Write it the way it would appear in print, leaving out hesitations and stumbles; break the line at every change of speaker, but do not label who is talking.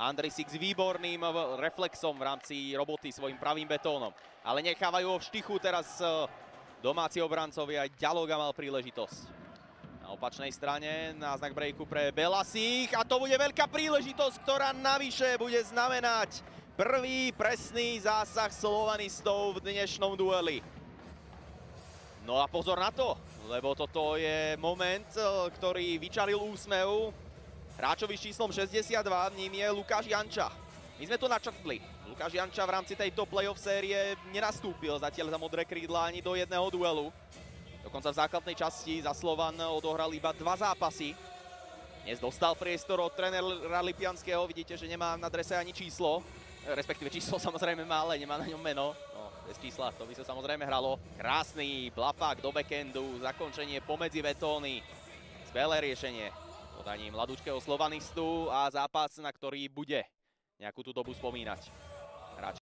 Andrisík s výborným reflexom v rámci roboty svojim pravým betónom. Ale nechávajú ho v štychu teraz domáci obrancovia. Aj Ďaloga mal príležitosť. Na opačnej strane náznak breaku pre Belasích a to bude veľká príležitosť, ktorá navyše bude znamenať prvý presný zásah slovanistov v dnešnom dueli. No a pozor na to, lebo toto je moment, ktorý vyčaril úsmev hráčovi s číslom 62, ním je Lukáš Janča. My sme to načrtli. Lukáš Janča v rámci tejto playoff série nenastúpil zatiaľ za modré krídla ani do jedného duelu. Dokonca v základnej časti za Slovan odohral iba 2 zápasy. Dnes dostal priestor od trénera Lipianského, vidíte, že nemá na drese ani číslo. Respektíve číslo samozrejme má, ale nemá na ňom meno. No, bez čísla to by sa samozrejme hralo. Krásny blafák do backendu, zakončenie pomedzi betóny. Skvelé riešenie. Podaním mladúčkého slovanistu a zápas, na ktorý bude nejakú tú dobu spomínať.